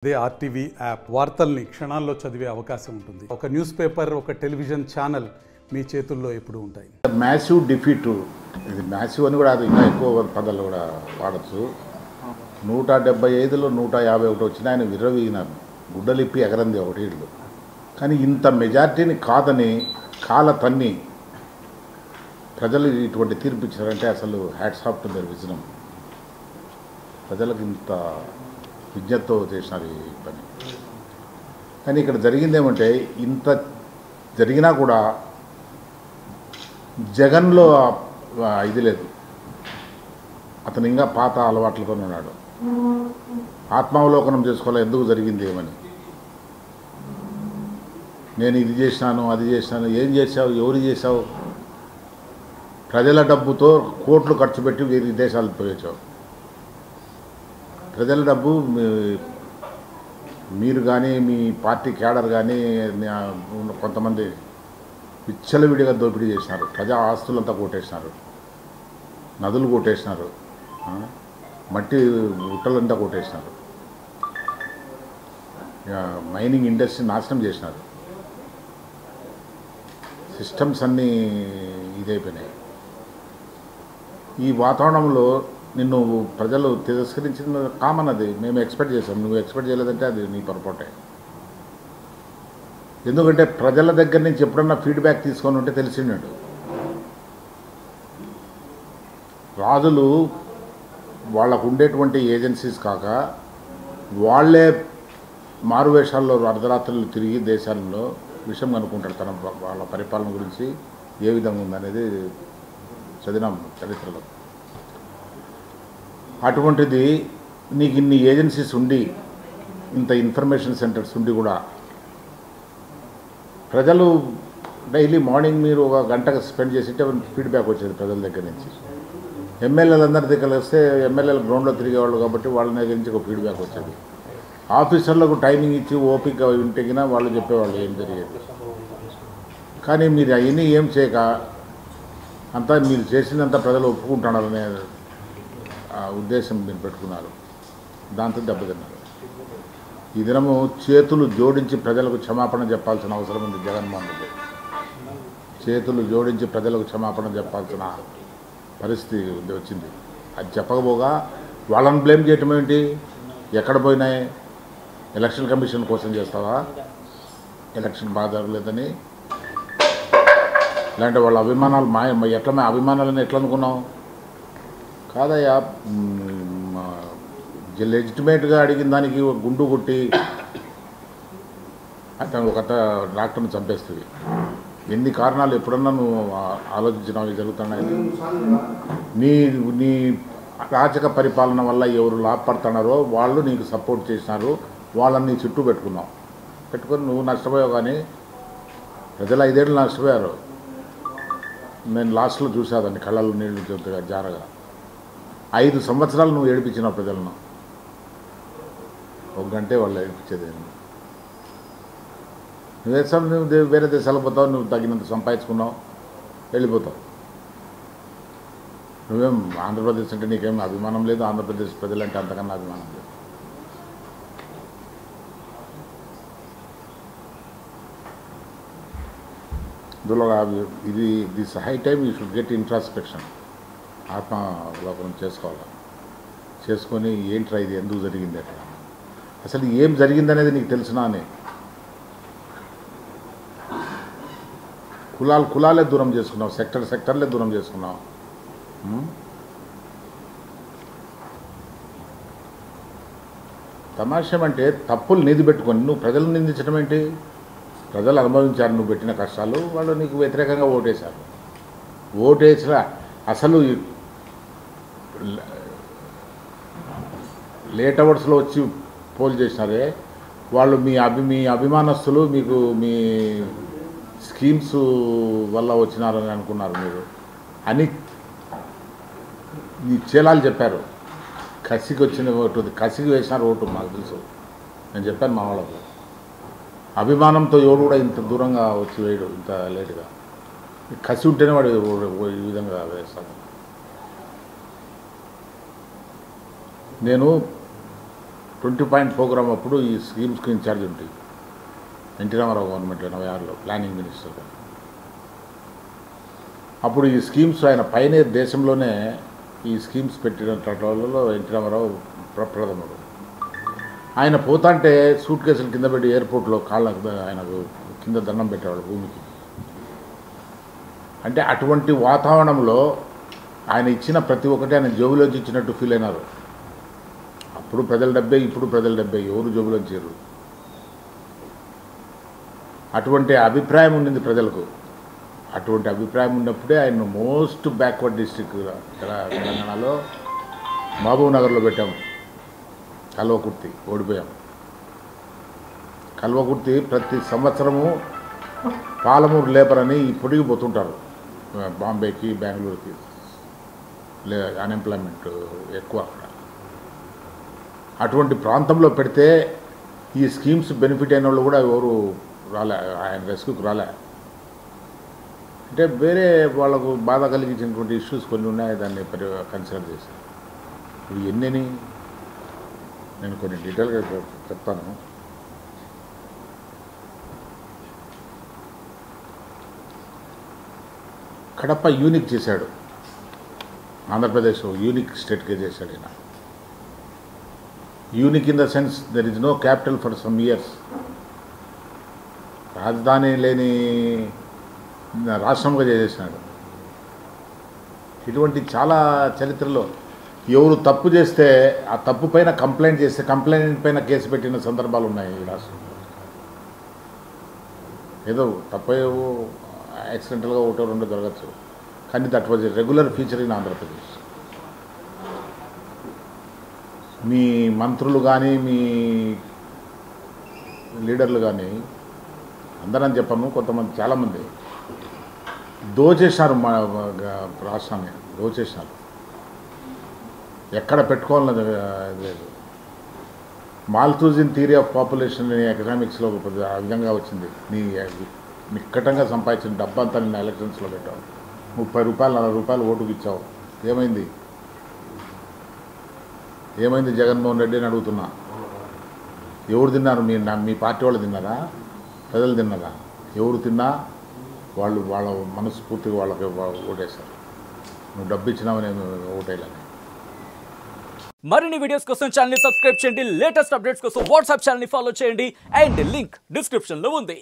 అదే RTV app వార్తల్ని క్షణాల్లో చదివే అవకాశం ఉంటుంది. ఒక న్యూస్ పేపర్, ఒక టెలివిజన్ ఛానల్ మీ చేతుల్లో ఎప్పుడు ఉంటాయి. మ్యాసివ్ డిఫీట్, ఇది మ్యాసివ్ అని కూడా అది ఇంకా ఎక్కువ పదాలు కూడా వాడచ్చు. 175లో 151 వచ్చిన ఆయన విర్రవీగినారు, గుడ్డలిప్పి ఎగరంది ఒకటి ఇళ్ళు. కానీ ఇంత మెజార్టీని కాదని కాల తన్ని ప్రజలు ఇటువంటి తీర్పు ఇచ్చారంటే అసలు hats off to their vision. ప్రజలకు ఇంత విజ్ఞతతో చేసినారు ఈ పని. కానీ ఇక్కడ జరిగింది ఏమంటే, ఇంత జరిగినా కూడా జగన్లో ఇది లేదు. అతను ఇంకా పాత అలవాట్లతో ఉన్నాడు. ఆత్మావలోకనం చేసుకోవాలి, ఎందుకు జరిగింది ఏమని. నేను ఇది చేసినాను, అది చేసినాను. ఏం చేశావు, ఎవరు చేశావు? ప్రజల డబ్బుతో కోట్లు ఖర్చు పెట్టి వేరే దేశాలకు పోయొచ్చావు. ప్రజల డబ్బు మీరు కానీ మీ పార్టీ క్యాడర్ కానీ కొంతమంది విచ్చలవిడిగా దోపిడీ చేసినారు. ప్రజా ఆస్తులంతా కొట్టేసినారు, నదులు కొట్టేసినారు, మట్టి గుట్టలంతా కొట్టేసినారు, మైనింగ్ ఇండస్ట్రీ నాశనం చేసినారు. సిస్టమ్స్ అన్నీ ఇదైపోయినాయి. ఈ వాతావరణంలో నిన్ను ప్రజలు తిరస్కరించిన కామన్. అది మేము ఎక్స్పెక్ట్ చేసాం, నువ్వు ఎక్స్పెక్ట్ చేయలేదంటే అది నీ పొరపాటే. ఎందుకంటే ప్రజల దగ్గర నుంచి ఎప్పుడన్నా ఫీడ్బ్యాక్ తీసుకొని ఉంటే తెలిసిండు. రాజులు వాళ్ళకు ఉండేటువంటి ఏజెన్సీస్ కాక వాళ్ళే మారువేషాల్లో అర్ధరాత్రులు తిరిగి దేశాలలో విషయం కనుక్కుంటాడు. తన వాళ్ళ పరిపాలన గురించి ఏ విధంగా ఉందనేది చదివినాం చరిత్రలో. అటువంటిది నీకు ఇన్ని ఏజెన్సీస్ ఉండి, ఇంత ఇన్ఫర్మేషన్ సెంటర్స్ ఉండి కూడా ప్రజలు డైలీ మార్నింగ్ మీరు ఒక గంట స్పెండ్ చేసింటే ఫీడ్బ్యాక్ వచ్చేది ప్రజల దగ్గర నుంచి. ఎమ్మెల్యేలందరి దగ్గర వస్తే ఎమ్మెల్యేలు గ్రౌండ్లో తిరిగేవాళ్ళు కాబట్టి వాళ్ళ దగ్గర నుంచి ఒక ఫీడ్బ్యాక్ వచ్చేది. ఆఫీసర్లకు టైమింగ్ ఇచ్చి ఓపిక ఇంటికినా వాళ్ళు చెప్పేవాళ్ళు ఏం జరిగేది. కానీ మీరు అవన్నీ ఏం చేయక అంతా మీరు చేసినంత ప్రజలు ఒప్పుకుంటున్నారనే ఉద్దేశం మీరు పెట్టుకున్నారు. దాంతో దెబ్బతిన్నారు. ఈ దినము చేతులు జోడించి ప్రజలకు క్షమాపణ చెప్పాల్సిన అవసరం ఉంది జగన్మోహన్ రెడ్డి. చేతులు జోడించి ప్రజలకు క్షమాపణ చెప్పాల్సిన పరిస్థితి వచ్చింది. అది చెప్పకపోగా వాళ్ళని బ్లేమ్ చేయటం ఏంటి? ఎక్కడ పోయినాయి? ఎలక్షన్ కమిషన్ కోసం చేస్తావా? ఎలక్షన్ బాగా జరగలేదని. ఇలాంటి వాళ్ళ అభిమానాలు ఎట్లా అభిమానాలని ఎట్లా అనుకున్నావు? కాదయ్యా, లెజిటిమేట్గా అడిగిన దానికి గుండు కొట్టి అతను ఒక డాక్టర్ని చంపేస్తుంది. ఎన్ని కారణాలు ఎప్పుడన్నా నువ్వు ఆలోచించినావు జరుగుతున్నాయని? నీ రాజక పరిపాలన వల్ల ఎవరు లాభపడుతున్నారో వాళ్ళు నీకు సపోర్ట్ చేసినారు, వాళ్ళని నీ చుట్టూ పెట్టుకొని నువ్వు నష్టపోయావు. కానీ ప్రజలు 5 ఏళ్ళు నష్టపోయారు. నేను లాస్ట్లో చూసేదాన్ని కళ్ళలో నీళ్ళు జారగా. 5 సంవత్సరాలు నువ్వు ఏడిపించినావు ప్రజలను. ఒక గంటే వాళ్ళు ఏడిపించేది. నువ్వు వేరే దేశాలకు పోతావు, నువ్వు తగినంత సంపాదించుకున్నావు, వెళ్ళిపోతావు. నువ్వేం ఆంధ్రప్రదేశ్ అంటే నీకేం అభిమానం లేదు? ఆంధ్రప్రదేశ్ ప్రజలంటే అంతకన్నా అభిమానం లేదు. ఇందులో ఇది this high time you should get introspection. ఆత్మావలోకనం చేసుకొని ఏంట్రా ఇది, ఎందుకు జరిగింది, అట్లా అసలు ఏం జరిగిందనేది నీకు తెలుసునా అని. కులాలే దూరం చేసుకున్నావు, సెక్టర్లే దూరం చేసుకున్నావు. తమాషం అంటే తప్పులు నిధి పెట్టుకొని నువ్వు ప్రజలను నిందించడం ఏంటి? ప్రజలు అనుభవించారు నువ్వు పెట్టిన కష్టాలు. వాళ్ళు నీకు వ్యతిరేకంగా ఓటేశారు. ఓటేసిన అసలు లేట్ అవర్స్లో వచ్చి పోల్ చేసినారే వాళ్ళు, మీ అభిమానస్తులు మీకు మీ స్కీమ్స్ వల్ల వచ్చినారని అనుకున్నారు మీరు అని ఈ చేలాలు చెప్పారు. కసికి వచ్చిన ఓటు, కసికి వేసినారు ఓటు. మాకు తెలుసు, నేను చెప్పాను మా వాళ్ళకు. అభిమానంతో ఎవరు కూడా ఇంత దూరంగా వచ్చి వేయడు ఇంత లేటుగా. కసి ఉంటేనే వాడు ఈ విధంగా వేస్తాడు. నేను 20 పాయింట్ ప్రోగ్రామ్ అప్పుడు ఈ స్కీమ్స్కి ఇన్ఛార్జ్ ఉంటాయి. ఎన్టీ రామారావు గవర్నమెంట్ 86లో ప్లానింగ్ మినిస్టర్గా. అప్పుడు ఈ స్కీమ్స్ ఆయన పైనే దేశంలోనే ఈ స్కీమ్స్ పెట్టిన వాళ్ళలో ఎన్టీ రామారావు ప్రప్రథముడు. ఆయన పోతాంటే సూట్ కేసులు కింద పెట్టి ఎయిర్పోర్ట్లో కాళ్ళకు ఆయనకు కింద దండం పెట్టేవాడు భూమికి. అంటే అటువంటి వాతావరణంలో ఆయన ఇచ్చిన ప్రతి ఒక్కటి ఆయన జోబులోంచి ఇచ్చినట్టు ఫీల్ అయినారు. అప్పుడు ప్రజల డబ్బే, ఇప్పుడు ప్రజల డబ్బే, ఎవరు జోబులోంచి చేరు. అటువంటి అభిప్రాయం ఉండింది ప్రజలకు. అటువంటి అభిప్రాయం ఉన్నప్పుడే ఆయన మోస్ట్ బ్యాక్వర్డ్ డిస్ట్రిక్ట్ ఇక్కడ తెలంగాణలో మహబూబ్ నగర్లో పెట్టాము. కల్వకుర్తి ఓడిపోయాం. కల్వకుర్తి ప్రతి సంవత్సరము పాలమూరు లేబర్ అని ఇప్పటికి పోతుంటారు బాంబేకి, బెంగళూరుకి. అన్ఎంప్లాయ్మెంట్ ఎక్కువ అక్కడ. అటువంటి ప్రాంతంలో పెడితే ఈ స్కీమ్స్ బెనిఫిట్ అయిన వాళ్ళు కూడా ఎవరు రాలే, ఆయన రెస్క్యూకి రాలే. అంటే వేరే వాళ్ళకు బాధ కలిగించినటువంటి ఇష్యూస్ కొన్ని ఉన్నాయి, దాన్ని కన్సిడర్ చేశాను. ఇప్పుడు ఎన్నని నేను కొన్ని డీటెయిల్గా చెప్తాను. కడప యూనిక్ చేశాడు, ఆంధ్రప్రదేశ్ యూనిక్ స్టేట్గా చేశాడు ఆయన. Unique in the sense there is no capital for some years. రాజధాని లేని రాష్ట్రంగా చేసేసినాడు. ఇటువంటి చాలా చరిత్రలో ఎవరు తప్పు చేస్తే ఆ తప్పు పైన కంప్లైంట్ చేస్తే కంప్లైంట్ పైన కేసు పెట్టిన సందర్భాలు ఉన్నాయి ఈ రాష్ట్రంలో. ఏదో తప్పు యాక్సిడెంటల్గా ఒకటో రెండో జరగచ్చు, కానీ that was a regular feature in Andhra Pradesh. మీ మంత్రులు కానీ మీ లీడర్లు కానీ అందరని చెప్పను, కొంతమంది చాలామంది దోచేసినారు మా రాష్ట్రాన్ని, దోచేసినారు. ఎక్కడ పెట్టుకోవాలన్నది లేదు. మాల్థూజిన్ థియరీ ఆఫ్ పాపులేషన్ ఎకనామిక్స్లో ఆ విధంగా వచ్చింది. నీ నిక్కటంగా సంపాదించిన డబ్బంతా నిన్న ఎలక్షన్స్లో పెట్టావు. 30 రూపాయలు 40 రూపాయలు ఓటుకు ఇచ్చావు. ఏమైంది? ఏమైంది జగన్మోహన్ రెడ్డి అని అడుగుతున్నా. ఎవరు తిన్నారు? మీ పార్టీ వాళ్ళు తిన్నారా? ప్రజలు తిన్నారా? ఎవరు తిన్నా వాళ్ళు వాళ్ళ మనస్ఫూర్తిగా వాళ్ళకి ఓటేశారు. నువ్వు డబ్బు ఇచ్చినావని ఓటేయాలని. మరిన్ని వీడియోస్ కోసం ఛానల్ ని సబ్స్క్రైబ్ చేయండి. లేటెస్ట్ అప్డేట్స్ కోసం వాట్సాప్ ఛానల్ ని ఫాలో చేయండి. అండ్ లింక్ డిస్క్రిప్షన్ లో ఉంది.